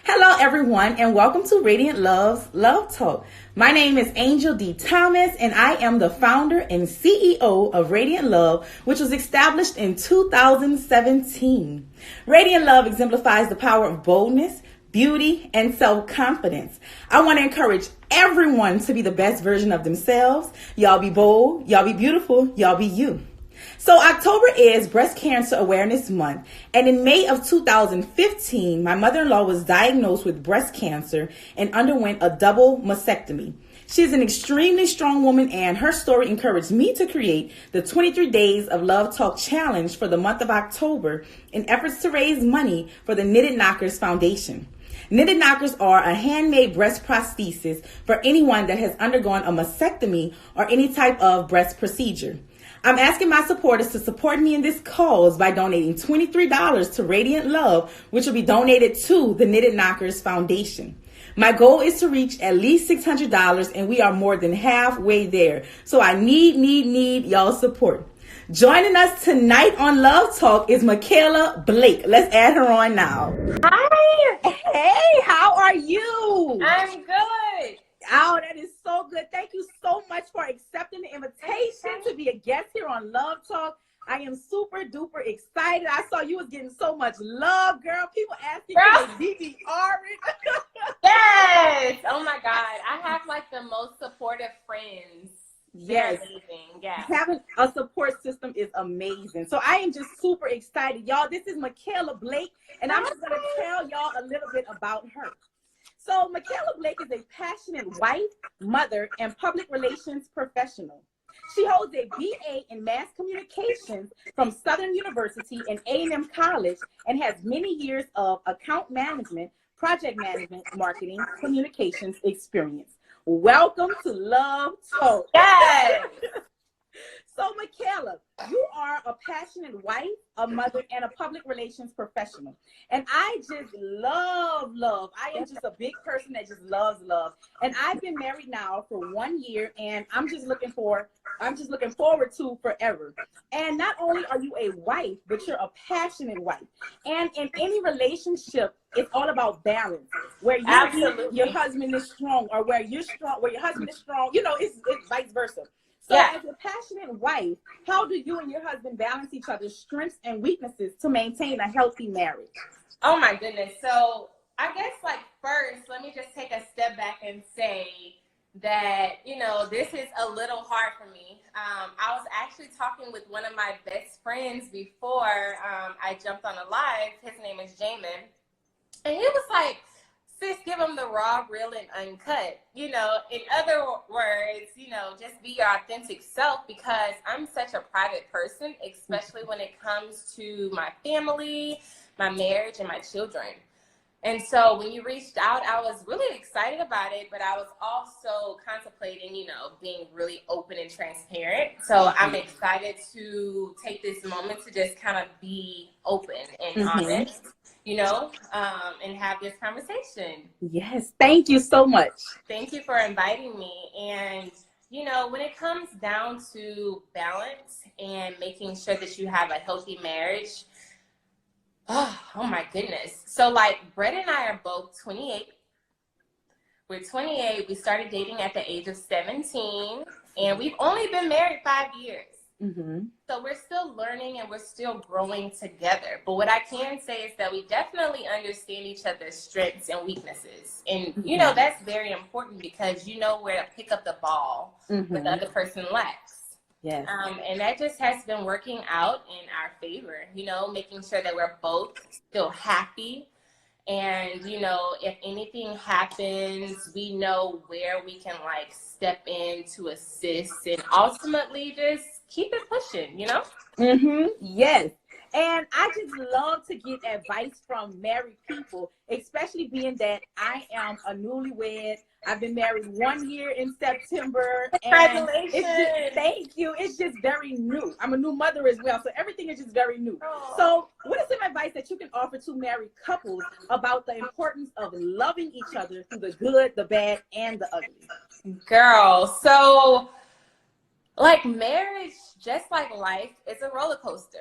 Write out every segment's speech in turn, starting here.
Hello, everyone, and welcome to Radiant Love's Love Talk. My name is Angel D. Thomas, and I am the founder and CEO of Radiant Love, which was established in 2017. Radiant Love exemplifies the power of boldness, beauty, and self-confidence. I want to encourage everyone to be the best version of themselves. Y'all be bold, y'all be beautiful, y'all be you. So October is Breast Cancer Awareness Month, and in May of 2015, my mother-in-law was diagnosed with breast cancer and underwent a double mastectomy. She's an extremely strong woman, and her story encouraged me to create the 23 Days of Love Talk Challenge for the month of October in efforts to raise money for the Knitted Knockers Foundation. Knitted Knockers are a handmade breast prosthesis for anyone that has undergone a mastectomy or any type of breast procedure. I'm asking my supporters to support me in this cause by donating $23 to Radiant Love, which will be donated to the Knitted Knockers Foundation. My goal is to reach at least $600, and we are more than halfway there. So I need y'all's support. Joining us tonight on Love Talk is Makala Blake. Let's add her on now. Hi. Hey, how are you? I'm good. Oh, that is so good. Thank you so much for accepting the invitation to be a guest here on Love Talk. I am super duper excited. I saw you was getting so much love, girl. People asking for the DVR. Yes. Oh my God. I have like the most supportive friends. Yes. Amazing. Yeah. Having a support system is amazing. So I am just super excited. Y'all, this is Makala Blake, and I'm just going to tell y'all a little bit about her. So Makala Blake is a passionate wife, mother, and public relations professional. She holds a BA in mass communications from Southern University and A&M College and has many years of account management, project management, marketing, communications experience. Welcome to Love Talk. Yes. So Makala, you are a passionate wife, a mother, and a public relations professional. And I just love love. I am just a big person that just loves love. And I've been married now for 1 year, and I'm just looking forward to forever. And not only are you a wife, but you're a passionate wife. And in any relationship, it's all about balance. Where your husband is strong, or where you're strong, where your husband is strong, it's vice versa. So as a passionate wife, how do you and your husband balance each other's strengths and weaknesses to maintain a healthy marriage? Oh my goodness. So I guess first, let me just take a step back and say that, this is a little hard for me. I was actually talking with one of my best friends before I jumped on a live. His name is Jamin. And he was like, sis, give them the raw, real, and uncut. In other words, just be your authentic self, because I'm such a private person, especially when it comes to my family, my marriage, and my children. And so when you reached out, I was really excited about it, but I was also contemplating, being really open and transparent. So I'm excited to take this moment to just kind of be open and honest, and have this conversation. Yes. Thank you so much. Thank you for inviting me. And, when it comes down to balance and making sure that you have a healthy marriage, oh my goodness. So Brett and I are both 28. We're 28. We started dating at the age of 17, and we've only been married 5 years. Mm-hmm. So we're still learning and we're still growing together. But what I can say is that we definitely understand each other's strengths and weaknesses. And, that's very important, because you know where to pick up the ball when the other person lacks. Yes. And that just has been working out in our favor, making sure that we're both still happy. And, if anything happens, we know where we can step in to assist and ultimately just keep it pushing, Yes. And I just love to get advice from married people, especially being that I am a newlywed. I've been married 1 year in September. Congratulations. Thank you. It's just very new. I'm a new mother as well, so everything is just very new. So what is some advice that you can offer to married couples about the importance of loving each other through the good, the bad, and the ugly? Girl, so marriage, just like life, is a roller coaster,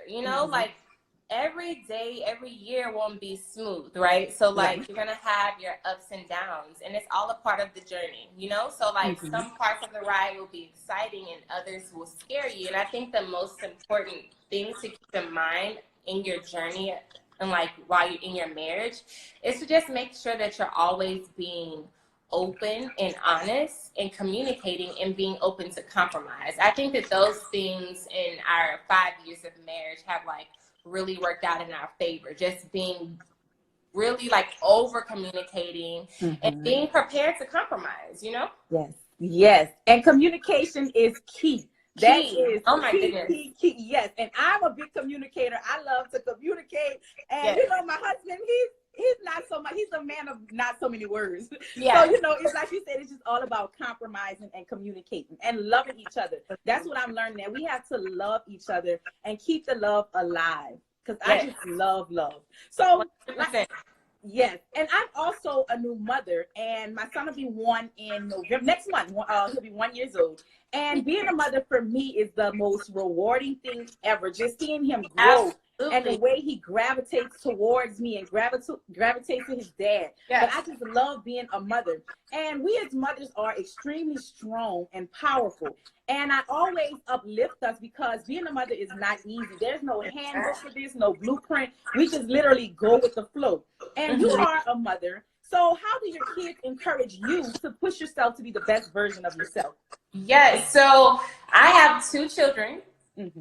every day, every year won't be smooth, right? So like you're gonna have your ups and downs, and it's all a part of the journey, you know? So like some parts of the ride will be exciting and others will scare you. And I think the most important things to keep in mind in your journey and like while you're in your marriage is to just make sure that you're always being open and honest and communicating and being open to compromise. I think that those things in our 5 years of marriage have like really worked out in our favor. Just being really like over communicating and being prepared to compromise, you know? Yes. And communication is key. That is oh my key, goodness. key. Yes. And I'm a big communicator. I love to communicate. And you know, my husband, he's not so much, he's a man of not so many words. So, you know, it's like you said, it's just all about compromising and communicating and loving each other. That's what I'm learning, that we have to love each other and keep the love alive. Because I just love love. So, yes. And I'm also a new mother, and my son will be 1 in November. Next month, he'll be 1 year old. And being a mother for me is the most rewarding thing ever. Just seeing him grow. And the way he gravitates towards me and gravitates to his dad. But I just love being a mother. And we as mothers are extremely strong and powerful. And I always uplift us because being a mother is not easy. There's no handbook for this, no blueprint. We just literally go with the flow. And you are a mother. So how do your kids encourage you to push yourself to be the best version of yourself? Yes. So I have 2 children.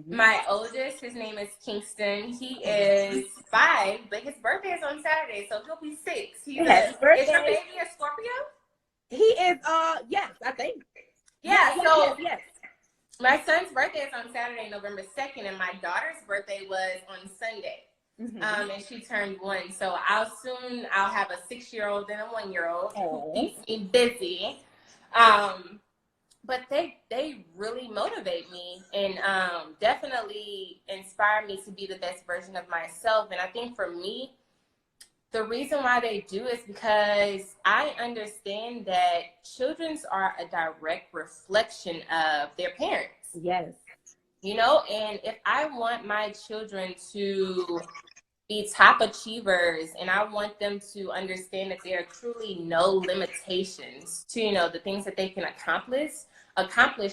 My oldest, his name is Kingston. He is 5, but his birthday is on Saturday, so he'll be 6. Is your baby a Scorpio? He is, yes, I think. Yes. My son's birthday is on Saturday, November 2nd, and my daughter's birthday was on Sunday. And she turned 1. So I'll have a 6-year-old and a 1-year-old who keeps me busy. But they really motivate me and definitely inspire me to be the best version of myself. And I think for me, the reason why they do is because I understand that children are a direct reflection of their parents. Yes. You know, and if I want my children to be top achievers and I want them to understand that there are truly no limitations to, you know, the things that they can accomplish,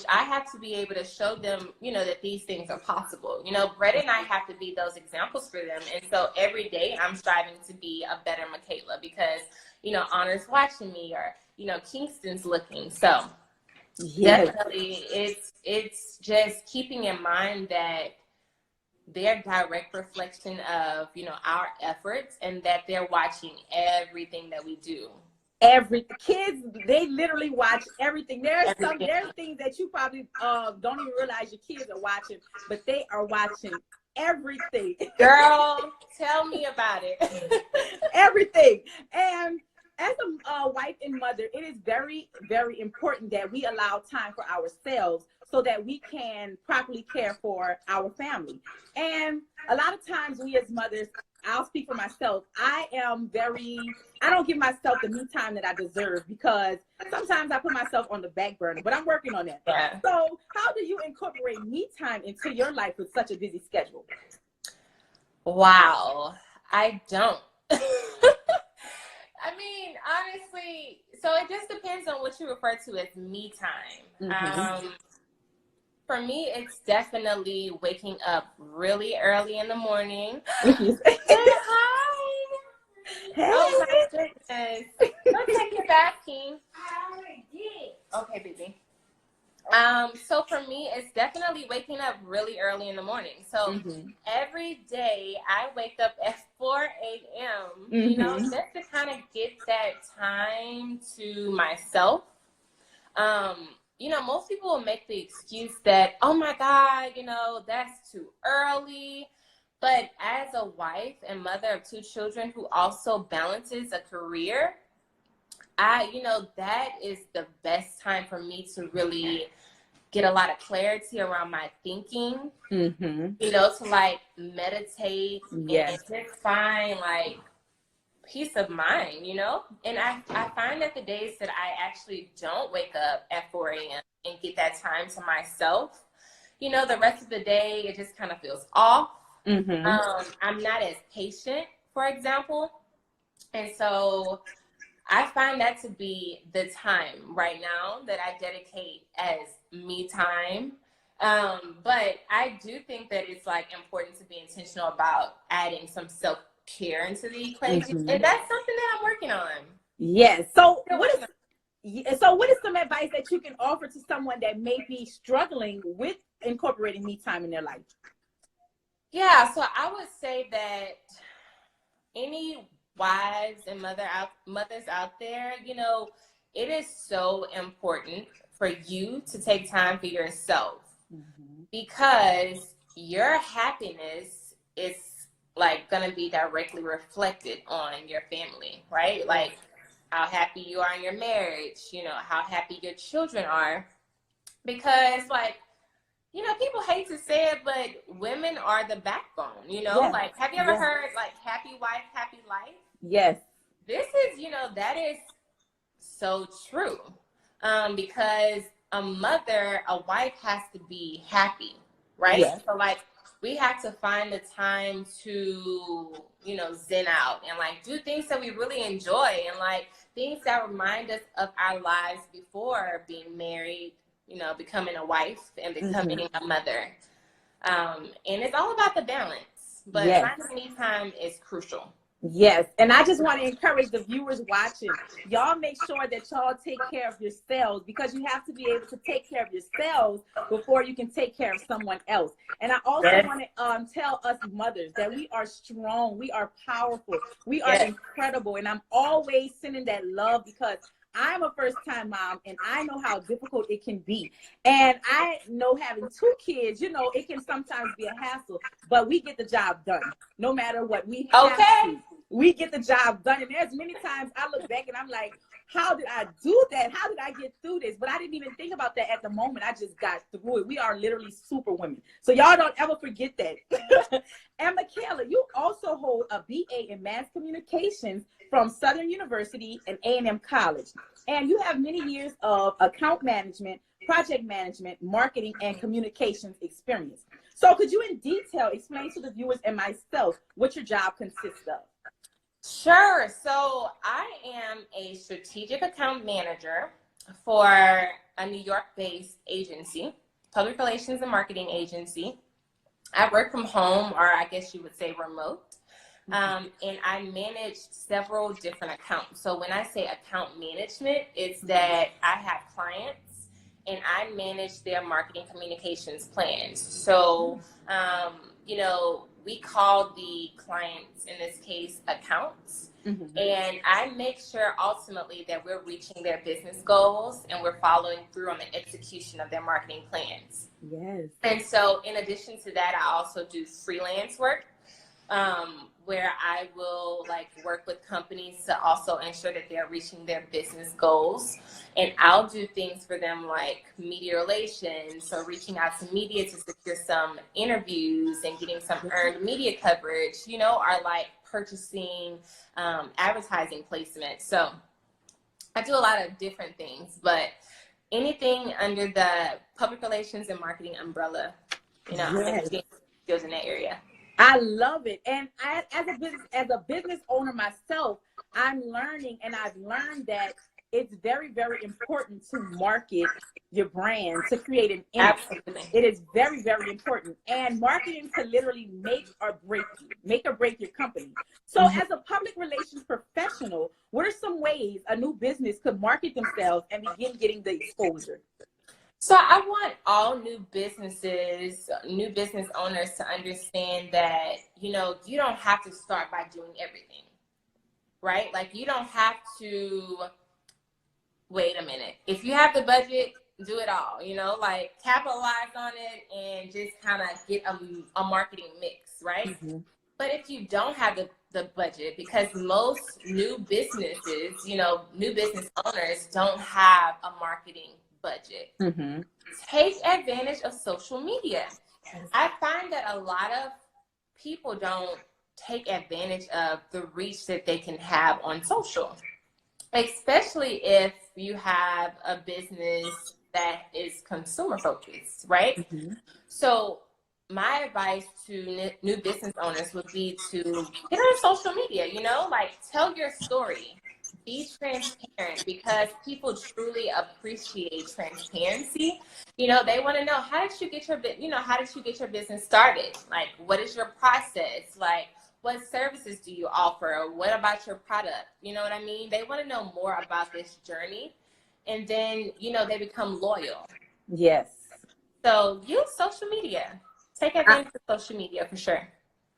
I have to be able to show them, you know, that these things are possible. You know, Brett and I have to be those examples for them. And so every day I'm striving to be a better Makala because, you know, Honor's watching me or, you know, Kingston's looking. So definitely it's just keeping in mind that they're direct reflection of, you know, our efforts and that they're watching everything that we do. Kids, they literally watch everything. There's things that you probably don't even realize your kids are watching, but they are watching everything. Girl, tell me about it. Everything. And as a wife and mother, it is very, very important that we allow time for ourselves so that we can properly care for our family. And a lot of times we as mothers, I'll speak for myself, I don't give myself the me time that I deserve because sometimes I put myself on the back burner, but I'm working on that. Yeah. So how do you incorporate me time into your life with such a busy schedule? Wow, I don't. I mean, honestly, so it just depends on what you refer to as me time. For me, it's definitely waking up really early in the morning. Hi. Hey. Oh my goodness. Don't take it back, King. Okay, baby. So for me, it's definitely waking up really early in the morning. So every day I wake up at 4 a.m., you know, just to kind of get that time to myself. You know, most people will make the excuse that, oh my God, you know, that's too early. But as a wife and mother of 2 children who also balances a career, you know, that is the best time for me to really get a lot of clarity around my thinking, you know, to like meditate and just find like peace of mind, you know? And I find that the days that I actually don't wake up at 4 a.m. and get that time to myself, you know, the rest of the day, it just kind of feels off. Mm-hmm. I'm not as patient, for example. And so I find that to be the time right now that I dedicate as me time. But I do think that it's like important to be intentional about adding some self-care into the equation. Mm-hmm. And that's something that I'm working on. Yes. So Still what working is on. what is some advice that you can offer to someone that may be struggling with incorporating me time in their life? Yeah, so I would say that any wives and mothers out there, it is so important for you to take time for yourself, because your happiness is like going to be directly reflected on your family, right? Like how happy you are in your marriage, how happy your children are, because like, people hate to say it, but women are the backbone, Yes. like, have you ever heard like happy wife, happy life? Yes. This is, that is so true. Because a wife has to be happy, right? Yes. So like we have to find the time to, zen out and like do things that we really enjoy, and like things that remind us of our lives before being married, becoming a wife and becoming a mother. And it's all about the balance, but finding me time is crucial. Yes. And I just want to encourage the viewers watching, y'all make sure that y'all take care of yourselves, because you have to be able to take care of yourselves before you can take care of someone else. And I also want to tell us mothers that we are strong, we are powerful, we are incredible. And I'm always sending that love, because I'm a first-time mom, and I know how difficult it can be. And I know having 2 kids, it can sometimes be a hassle, but we get the job done. No matter what, we have to. We get the job done. And there's many times I look back and I'm like, how did I do that? How did I get through this? But I didn't even think about that at the moment. I just got through it. We are literally super women. So y'all don't ever forget that. And Makala, you also hold a BA in Mass Communications from Southern University and A&M College. And you have many years of account management, project management, marketing, and communications experience. So could you in detail explain to the viewers and myself what your job consists of? Sure. So I am a strategic account manager for a New York-based agency, public relations and marketing agency. I work from home, or I guess you would say remote. And I manage several different accounts. So when I say account management, it's that I have clients and I manage their marketing communications plans. So, we call the clients, in this case, accounts. And I make sure ultimately that we're reaching their business goals and we're following through on the execution of their marketing plans. Yes. And so in addition to that, I also do freelance work, where I will like work with companies to also ensure that they're reaching their business goals. And I'll do things for them like media relations, so reaching out to media to secure some interviews and getting some earned media coverage, or like purchasing advertising placement. So I do a lot of different things, but anything under the public relations and marketing umbrella, goes in that area. I love it. And as a business owner myself, I'm learning, and I've learned that it's very, very important to market your brand, to create an image. Absolutely. It is very, very important. And marketing can literally make or break your company. So as a public relations professional, what are some ways a new business could market themselves and begin getting the exposure? So I want all new business owners to understand that, you don't have to start by doing everything, right? Like you don't have to, wait a minute. If you have the budget, do it all, like capitalize on it and just kind of get a marketing mix, right? But if you don't have the budget, because most new businesses, new business owners don't have a marketing budget. Take advantage of social media. I find that a lot of people don't take advantage of the reach that they can have on social, especially if you have a business that is consumer focused, right? So my advice to new business owners would be to get on social media, like tell your story, be transparent, because people truly appreciate transparency. They want to know, how did you get your business started? Like, what is your process? Like, what services do you offer? What about your product? You know what I mean? They want to know more about this journey, and then, they become loyal. Yes. So use social media. Take advantage of social media for sure.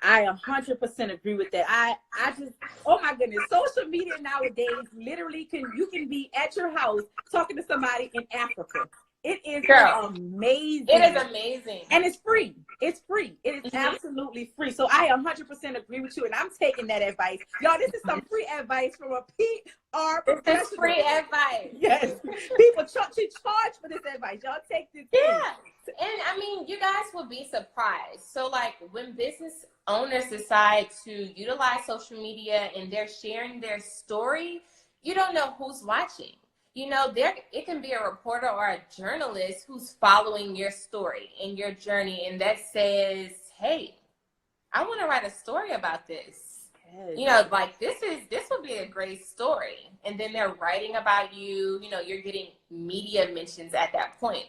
I 100% agree with that. I just, oh my goodness, social media nowadays literally you can be at your house talking to somebody in Africa. It is amazing. It is amazing. And it's free. It's free. It is absolutely free. So I 100% agree with you, and I'm taking that advice. Y'all, this is some free advice from a PR professional. This is free advice. Yes. People charge for this advice. Y'all take this. Yeah. And I mean, you guys will be surprised. So like, when business owners decide to utilize social media and they're sharing their story, you don't know who's watching. It can be a reporter or a journalist who's following your story and your journey, and that says, hey, I want to write a story about this. Yes. Like, this would be a great story. And then they're writing about you. You're getting media mentions at that point.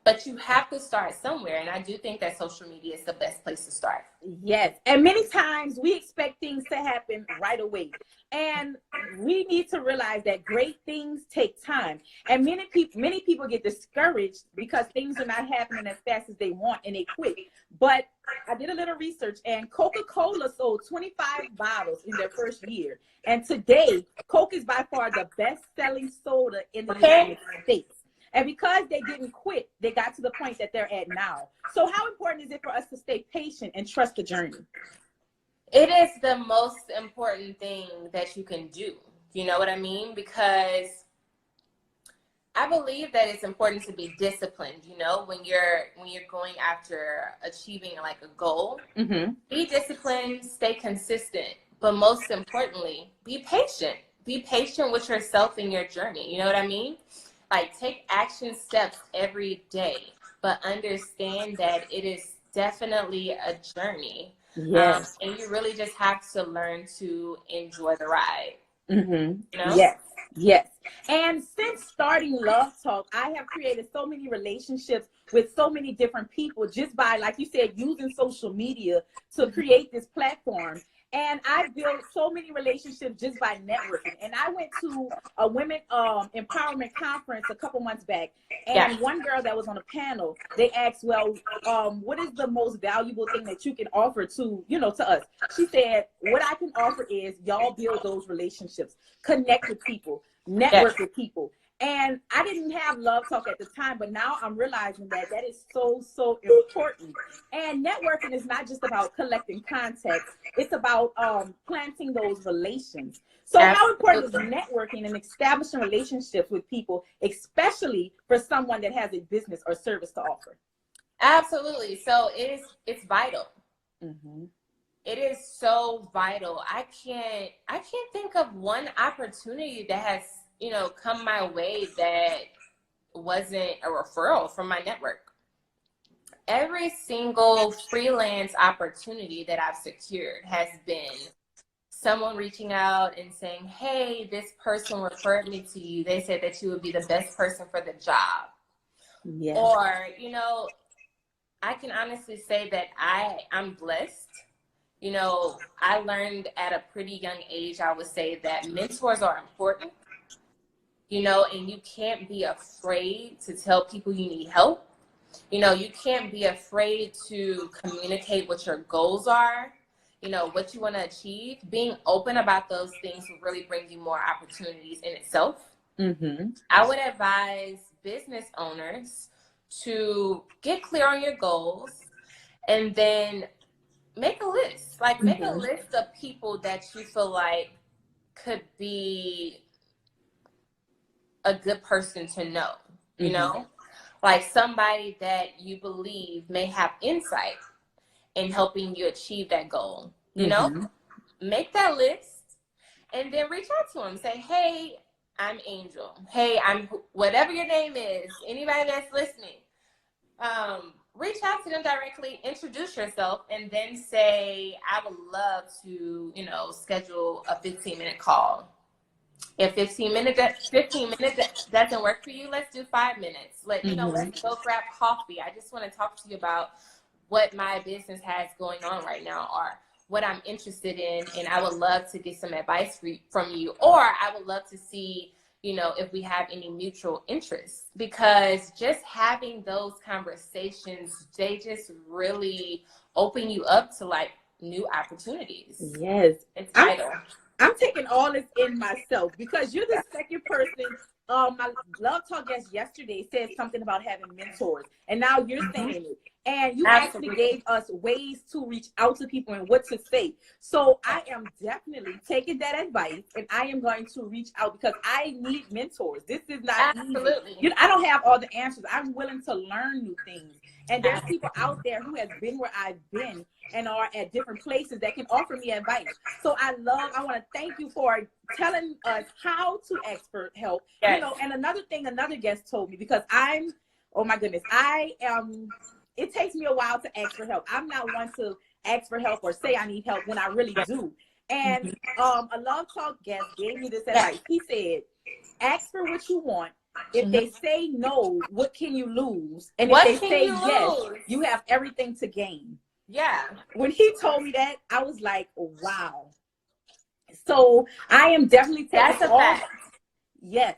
But you have to start somewhere, and I do think that social media is the best place to start. Yes, and many times we expect things to happen right away, and we need to realize that great things take time. And many people get discouraged because things are not happening as fast as they want, and they quit. But I did a little research, and Coca-Cola sold 25 bottles in their first year, and today Coke is by far the best-selling soda in the United States. And because they didn't quit, they got to the point that they're at now. So how important is it for us to stay patient and trust the journey? It is the most important thing that you can do. You know what I mean? Because I believe that it's important to be disciplined, when you're going after achieving like a goal. Mm-hmm. Be disciplined, stay consistent, but most importantly, be patient. Be patient with yourself in your journey. You know what I mean? Like, take action steps every day, but understand that it is definitely a journey. Yes. And you really just have to learn to enjoy the ride. Mm-hmm. Yes. Yes. And since starting Love Talk, I have created so many relationships with so many different people just by, like you said, using social media to create this platform. And I built so many relationships just by networking. And I went to a women empowerment conference a couple months back. And one girl that was on a panel, they asked, well, what is the most valuable thing that you can offer to us? She said, what I can offer is y'all build those relationships, connect with people, network with people. And I didn't have Love Talk at the time, but now I'm realizing that is so, so important. And networking is not just about collecting contacts. It's about planting those relations. So how important is networking and establishing relationships with people, especially for someone that has a business or service to offer? Absolutely. So it's vital. Mm-hmm. It is so vital. I can't think of one opportunity that has come my way that wasn't a referral from my network. Every single freelance opportunity that I've secured has been someone reaching out and saying, hey, this person referred me to you. They said that you would be the best person for the job. Yes. Or, I can honestly say that I'm blessed. I learned at a pretty young age, I would say, that mentors are important. And you can't be afraid to tell people you need help. You can't be afraid to communicate what your goals are, what you want to achieve. Being open about those things will really bring you more opportunities in itself. Mm-hmm. I would advise business owners to get clear on your goals and then make a list. Like, make a list of people that you feel like could be a good person to know, like somebody that you believe may have insight in helping you achieve that goal, make that list and then reach out to them. Say, hey, I'm Angel. Hey, I'm whatever your name is, anybody that's listening. reach out to them directly, introduce yourself, and then say, I would love to, schedule a 15-minute call. If 15 minutes doesn't work for you, let's do 5 minutes. Let's go grab coffee. I just want to talk to you about what my business has going on right now, or what I'm interested in, and I would love to get some advice from you, or I would love to see, if we have any mutual interests, because just having those conversations, they just really open you up to like new opportunities. Yes. It's vital. I'm taking all this in myself, because you're the second person. My Love Talk guest yesterday said something about having mentors, and now you're saying it. And you actually gave us ways to reach out to people and what to say. So I am definitely taking that advice, and I am going to reach out, because I need mentors. This is not easy. I don't have all the answers. I'm willing to learn new things. And there's people out there who has been where I've been and are at different places that can offer me advice. So I want to thank you for telling us how to ask for help. Yes. And another thing, another guest told me, because oh my goodness, it takes me a while to ask for help. I'm not one to ask for help or say I need help when I really do. And a Love Talk guest gave me this advice. He said, ask for what you want. If they say no, what can you lose? And if they say yes, you have everything to gain. Yeah. When he told me that, I was like, wow. So I am definitely taking fact. Yes.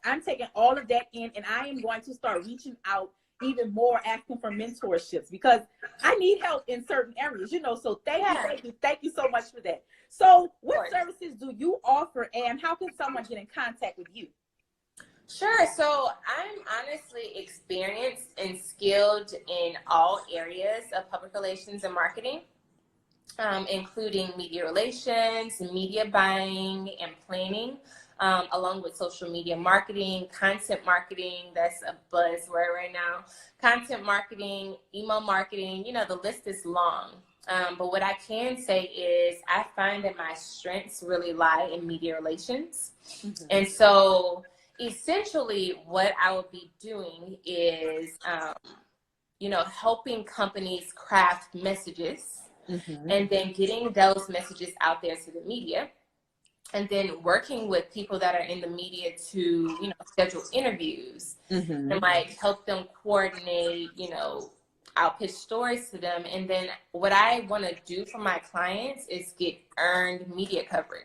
I'm taking all of that in, and I am going to start reaching out even more, asking for mentorships, because I need help in certain areas, so thank you so much for that. So what services do you offer, and how can someone get in contact with you? Sure. So I'm honestly experienced and skilled in all areas of public relations and marketing, including media relations, media buying, and planning, along with social media marketing, content marketing. That's a buzzword right now. Content marketing, email marketing, the list is long. But what I can say is I find that my strengths really lie in media relations. And so essentially what I would be doing is, helping companies craft messages, and then getting those messages out there to the media, and then working with people that are in the media to, schedule interviews and help them coordinate, I'll pitch stories to them. And then what I want to do for my clients is get earned media coverage.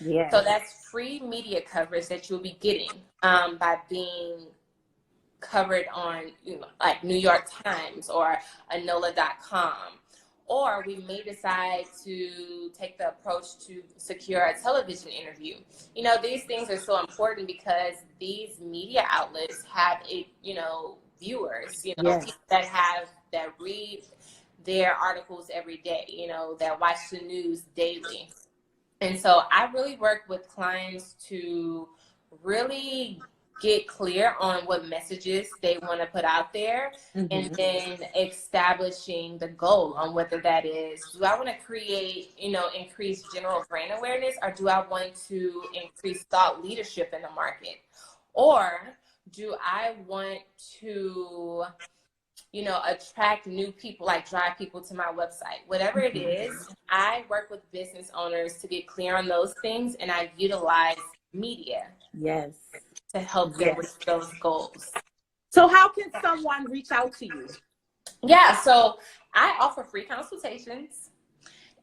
Yeah. So that's free media coverage that you'll be getting by being covered on, like New York Times or Anola.com. Or we may decide to take the approach to secure a television interview. These things are so important because these media outlets have viewers, people that read their articles every day, that watch the news daily. And so I really work with clients to really get clear on what messages they want to put out there, and then establishing the goal on whether that is, do I want to create, increase general brand awareness, or do I want to increase thought leadership in the market? Or do I want to, attract new people, like drive people to my website? Whatever it is, I work with business owners to get clear on those things, and I utilize media. Yes. To help them with those goals. So how can someone reach out to you? Yeah, so I offer free consultations,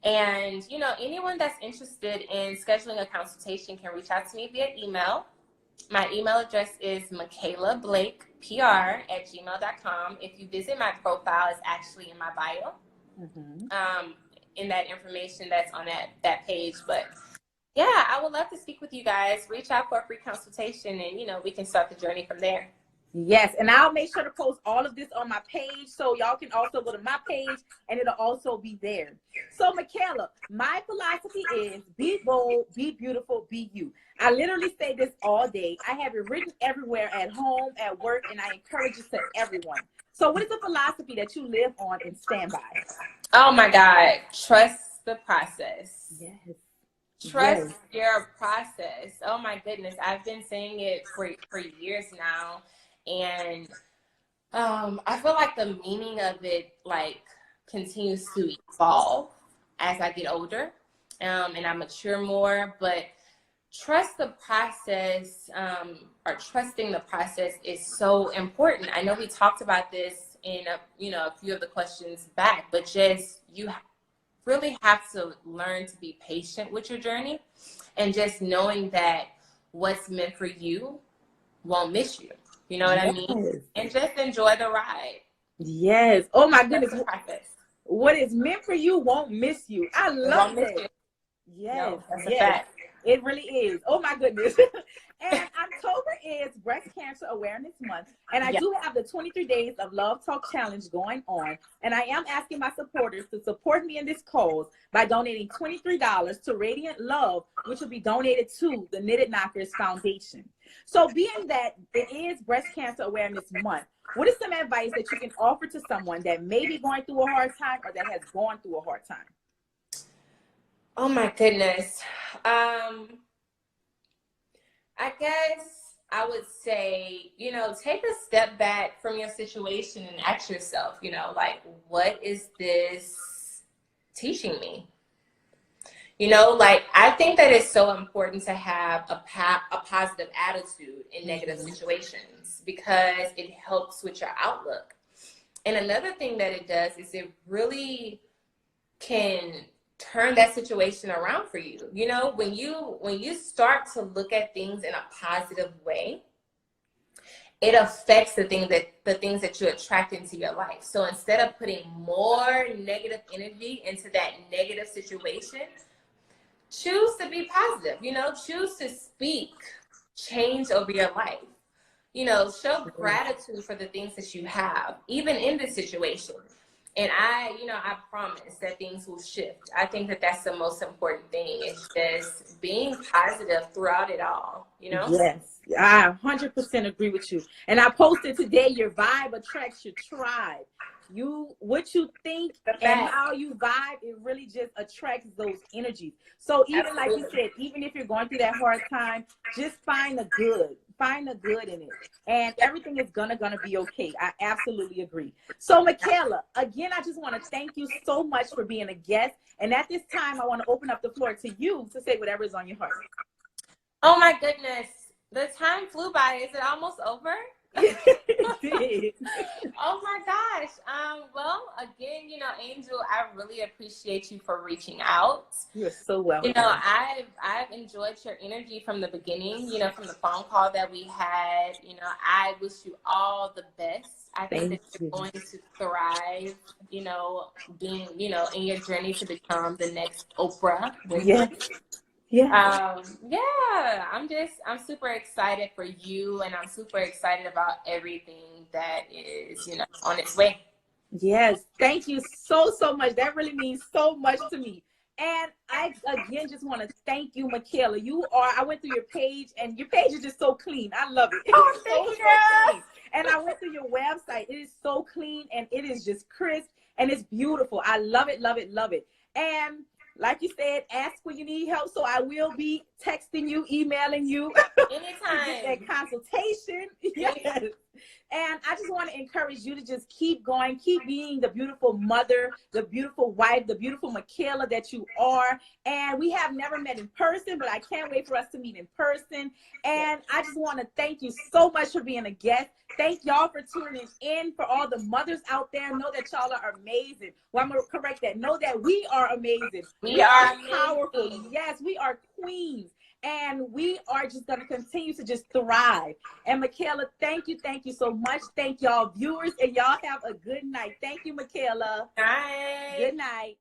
and anyone that's interested in scheduling a consultation can reach out to me via email. My email address is makalablakepr@gmail.com. If you visit my profile, it's actually in my bio, in that information that's on that page. But yeah, I would love to speak with you guys. Reach out for a free consultation, and we can start the journey from there. Yes, and I'll make sure to post all of this on my page, so y'all can also go to my page, and it'll also be there. So Makala, my philosophy is be bold, be beautiful, be you. I literally say this all day. I have it written everywhere, at home, at work, and I encourage it to everyone. So what is the philosophy that you live on and stand by? Oh my God, trust the process. Yes. Trust your process. Oh my goodness. I've been saying it for years now. And I feel like the meaning of it like continues to evolve as I get older, and I mature more. But trust the process, or trusting the process is so important. I know we talked about this in a few of the questions back, but just really have to learn to be patient with your journey, and just knowing that what's meant for you won't miss you. You know what I mean? Yes. And just enjoy the ride. Yes. Oh my That's goodness. the process. What is meant for you won't miss you. I It love won't miss that. you. Yes, No, that's a yes, fact. it really is. Oh my goodness. And October is Breast Cancer Awareness Month. And I Yeah. do have the 23 Days of Love Talk Challenge going on. And I am asking my supporters to support me in this cause by donating $23 to Radiant Love, which will be donated to the Knitted Knockers Foundation. So being that it is Breast Cancer Awareness Month, what is some advice that you can offer to someone that may be going through a hard time or that has gone through a hard time? Oh my goodness. I guess I would say, take a step back from your situation and ask yourself, like, what is this teaching me? Like, I think that it's so important to have a positive attitude in negative situations, because it helps with your outlook. And another thing that it does is it really can turn that situation around for you. When you start to look at things in a positive way, it affects the things that you attract into your life. So instead of putting more negative energy into that negative situation, choose to be positive. Choose to speak change over your life. Show gratitude for the things that you have, even in this situation. And I promise that things will shift. I think that that's the most important thing, is just being positive throughout it all, Yes, I 100% agree with you. And I posted today, your vibe attracts your tribe. What you think The and fact. how you vibe, it really just attracts those energies. So even like you Absolutely. said, even if you're going through that hard time, just find the good. Find the good in it. And everything is gonna be okay. I absolutely agree. So Makala, again, I just want to thank you so much for being a guest. And at this time, I want to open up the floor to you to say whatever is on your heart. Oh my goodness. The time flew by. Is it almost over? It did. Oh my gosh. Well, again, Angel, I really appreciate you for reaching out. You're so welcome. I've enjoyed your energy from the beginning, from the phone call that we had. I wish you all the best. I think Thank that you're you. going to thrive, being, in your journey to become the next Oprah Winfrey. Yes. Yeah. Yeah, I'm super excited for you, and I'm super excited about everything that is, on its way. Yes. Thank you so much. That really means so much to me. And I again just want to thank you, Makala. I went through your page, and your page is just so clean. I love it. Oh, It's thank so you. clean. And I went through your website. It is so clean, and it is just crisp, and it's beautiful. I love it, love it, love it. And like you said, ask when you need help. So I will be texting you, emailing you to get that Anytime. consultation. Yes. And I just want to encourage you to just keep going, keep being the beautiful mother, the beautiful wife, the beautiful Makala that you are. And we have never met in person, but I can't wait for us to meet in person. And I just want to thank you so much for being a guest. Thank y'all for tuning in. For all the mothers out there, know that y'all are amazing. Well, I'm going to correct that. Know that we are amazing. We are powerful. amazing. Yes, we are queens. And we are just going to continue to just thrive. And Makala, thank you so much. Thank y'all viewers, and y'all have a good night. Thank you, Makala. Bye. Good night.